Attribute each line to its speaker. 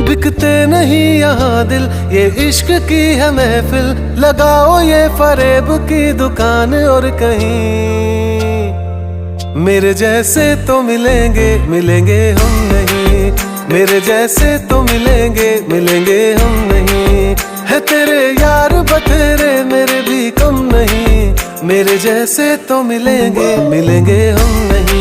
Speaker 1: बिकते नहीं यहाँ दिल, ये इश्क की है महफिल। लगाओ ये फरेब की दुकान और कहीं मेरे जैसे तो मिलेंगे, मिलेंगे हम नहीं। मेरे जैसे तो मिलेंगे, मिलेंगे हम नहीं। है तेरे यार बतेरे, मेरे भी कम नहीं। मेरे जैसे तो मिलेंगे, मिलेंगे हम नहीं।